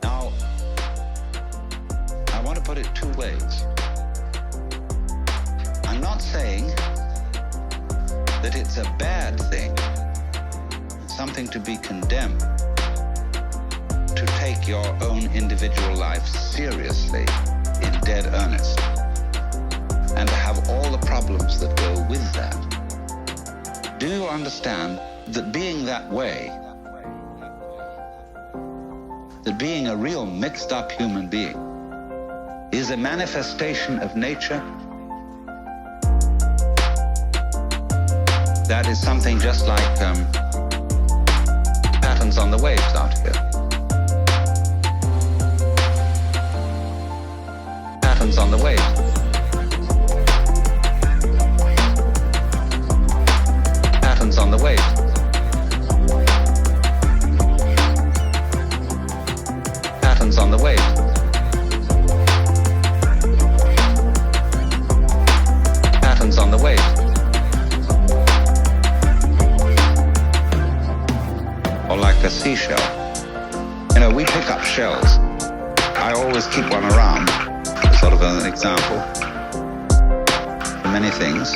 Now, I want to put it two ways. I'm not saying that it's a bad thing, something to be condemned, to take your own individual life seriously, in dead earnest, and to have all the problems that go with that. Do you understand that being that way, that being a real mixed up human being, is a manifestation of nature? That is something just like patterns on the waves out here. Patterns on the waves. Patterns on the waves. Patterns on the waves. Patterns on the waves. Or like a seashell. You know, we pick up shells. I always keep one around, sort of an example for many things.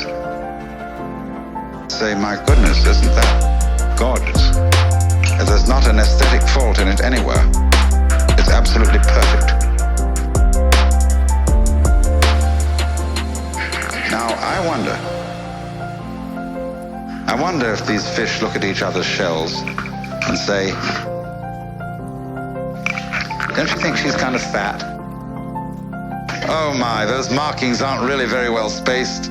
Say, my goodness, isn't that gorgeous? There's not an aesthetic fault in it anywhere. It's absolutely perfect. Now, I wonder if these fish look at each other's shells and say, don't you think she's kind of fat? Oh my, those markings aren't really very well spaced.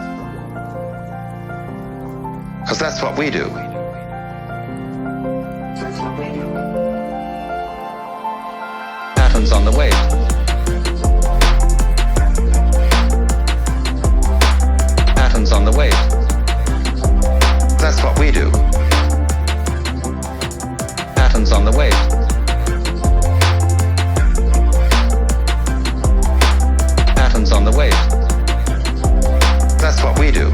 Because that's what we do. Patterns on the wave. Patterns on the wave. That's what we do. Patterns on the wave. Patterns on the wave. That's what we do.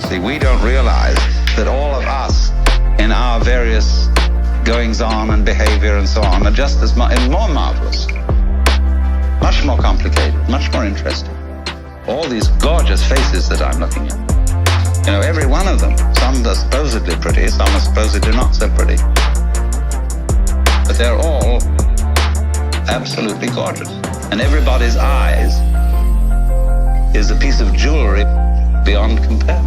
See, we don't realize that all of us in our various goings-on and behavior and so on are just as more marvelous, much more complicated, much more interesting. All these gorgeous faces that I'm looking at. You know, every one of them, some are supposedly pretty, some are supposedly not so pretty. But they're all absolutely gorgeous. And everybody's eyes is a piece of jewelry beyond compare.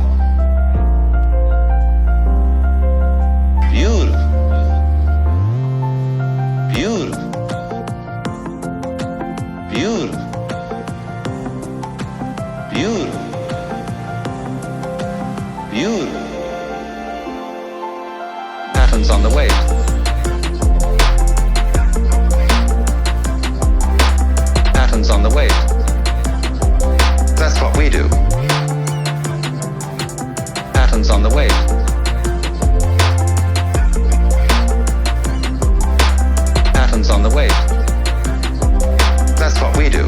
Beautiful. Beautiful. Beautiful. Beautiful. Beautiful. Patterns on the wave. Patterns on the wave. That's what we do. Patterns on the wave. Patterns on the wave. That's what we do.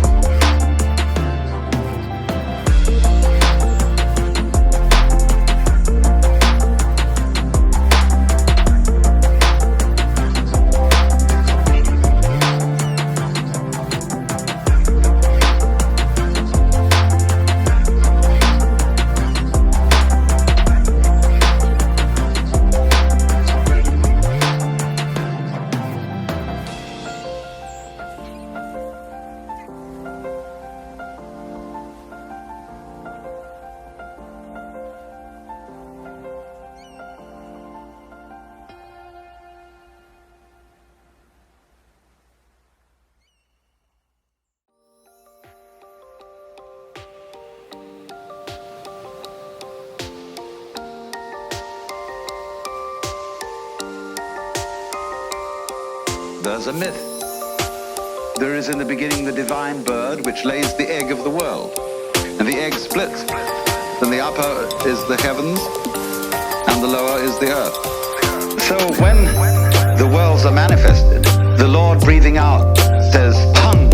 There's a myth. There is in the beginning the divine bird which lays the egg of the world. And the egg splits. And the upper is the heavens and the lower is the earth. So when the worlds are manifested, the Lord breathing out says, "Tongue,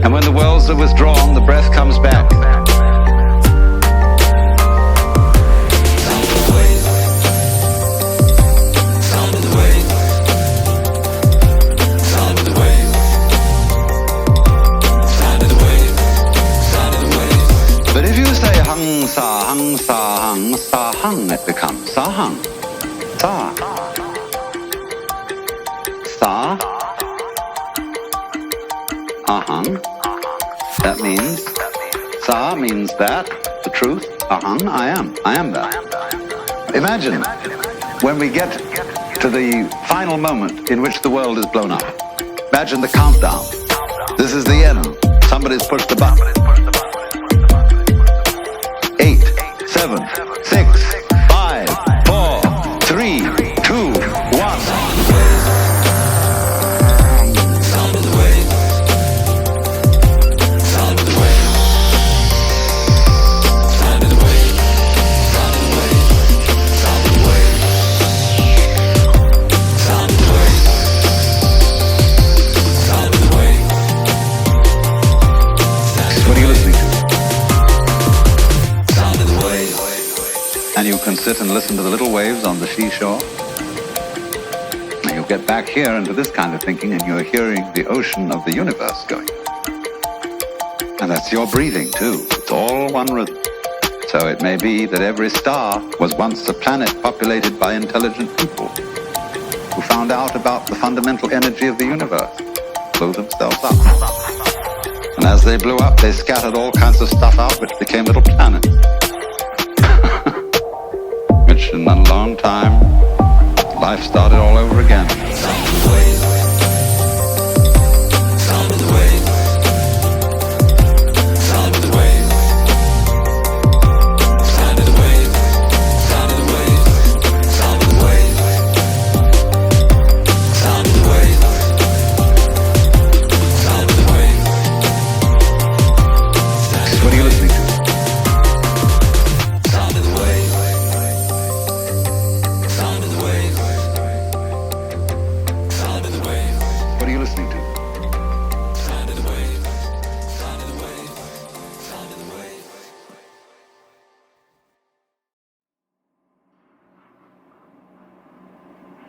And when the worlds are withdrawn, the breath comes back. But if you say hung, sa, hung, sa, hung, sa, hung, it becomes sa, hung, sa, sa, ahang. That means, sa means that, the truth, ahang, I am that. Imagine when we get to the final moment in which the world is blown up. Imagine the countdown. This is the end. Somebody's pushed the button. 8, 7, 6, 5, 4, 3, 2, 1. And you can sit and listen to the little waves on the seashore. And you'll get back here into this kind of thinking, and you're hearing the ocean of the universe going. And that's your breathing, too. It's all one rhythm. So it may be that every star was once a planet populated by intelligent people who found out about the fundamental energy of the universe, blew themselves up. And as they blew up, they scattered all kinds of stuff out, which became little planets. Which in a long time, life started all over again. Sound of the waves. Sound of the waves. Sound of the waves. Sound of the waves. Sound of the waves. Sound of the waves. Sound of the waves. Sound of the waves. What are you listening to? Sound of the waves. Sound of the waves. Sound of the waves. What are you listening to? Sound of the waves. Sound of the waves. Sound of the waves.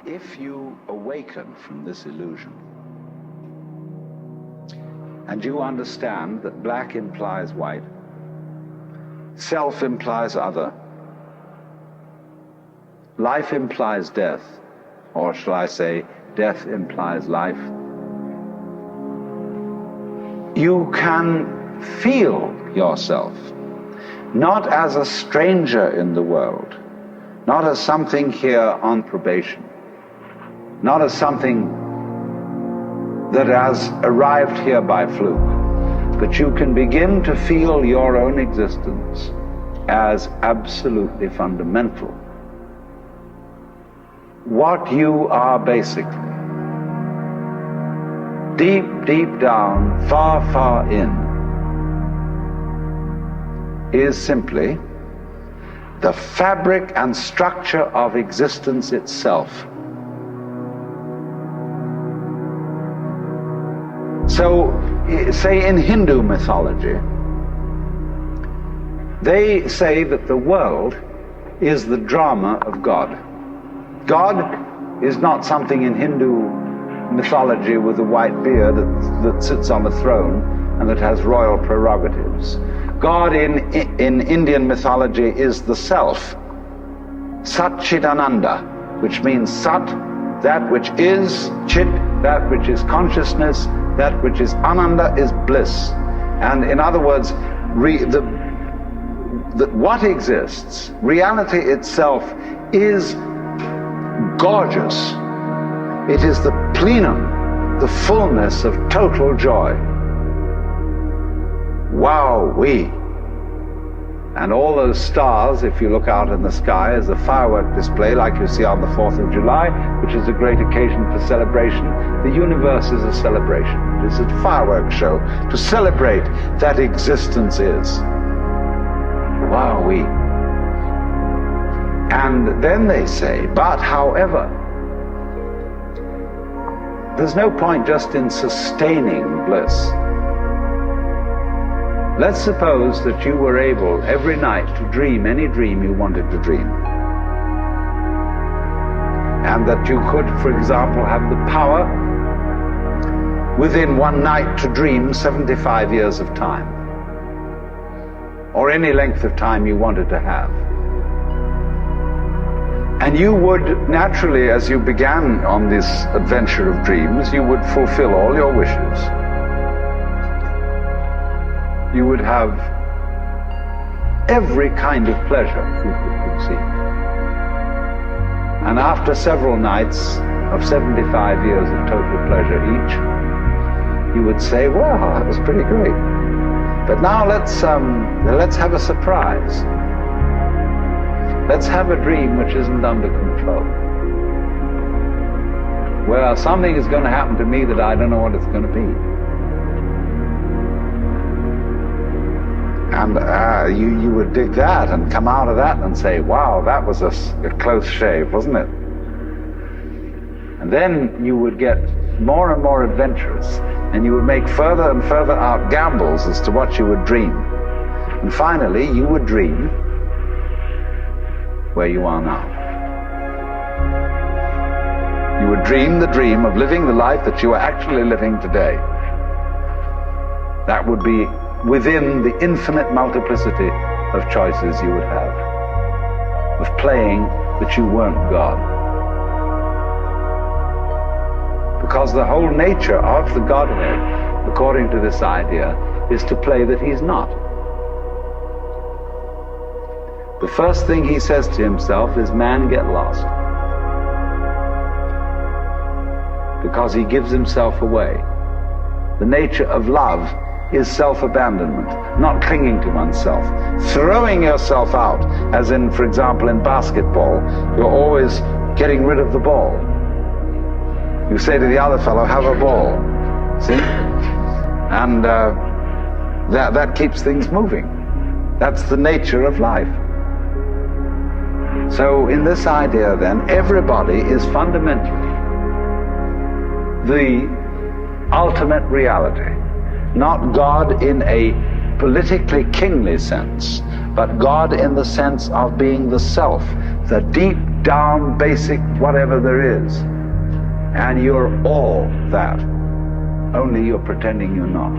If you awaken from this illusion, and you understand that black implies white, self implies other, life implies death, or shall I say, death implies life, you can feel yourself not as a stranger in the world, not as something here on probation, not as something that has arrived here by fluke, but you can begin to feel your own existence as absolutely fundamental. What you are basically, deep, deep down, far, far in, is simply the fabric and structure of existence itself. So, say in Hindu mythology, they say that the world is the drama of God. God is not something in Hindu mythology with a white beard that sits on a throne and that has royal prerogatives. God in Indian mythology is the self, Satchidananda, which means Sat, that which is, Chit, that which is consciousness, that which is Ananda is bliss. And in other words, what exists, reality itself, is gorgeous. It is the plenum, the fullness of total joy. Wow-wee. And all those stars, if you look out in the sky, is a firework display like you see on the 4th of July, which is a great occasion for celebration. The universe is a celebration. It is a fireworks show to celebrate that existence is. Wow-wee. And then they say, but however, there's no point just in sustaining bliss. Let's suppose that you were able every night to dream any dream you wanted to dream. And that you could, for example, have the power within one night to dream 75 years of time, or any length of time you wanted to have. And you would naturally, as you began on this adventure of dreams, you would fulfill all your wishes. You would have every kind of pleasure you could conceive. And after several nights of 75 years of total pleasure each, you would say, well, that was pretty great. But now let's have a surprise. Let's have a dream which isn't under control. Well, something is going to happen to me that I don't know what it's going to be. And you would dig that and come out of that and say, wow, that was a close shave, wasn't it? And then you would get more and more adventurous, and you would make further and further out gambles as to what you would dream. And finally, you would dream where you are now. You would dream the dream of living the life that you are actually living today. That would be within the infinite multiplicity of choices you would have, of playing that you weren't God. Because the whole nature of the Godhead, according to this idea, is to play that he's not. The first thing he says to himself is, man, get lost. Because he gives himself away. The nature of love is self-abandonment, not clinging to oneself, throwing yourself out, as in, for example, in basketball, you're always getting rid of the ball. You say to the other fellow, have a ball, see? And that keeps things moving. That's the nature of life. So in this idea then, everybody is fundamentally the ultimate reality. Not God in a politically kingly sense, but God in the sense of being the self, the deep down basic whatever there is. And you're all that, only you're pretending you're not.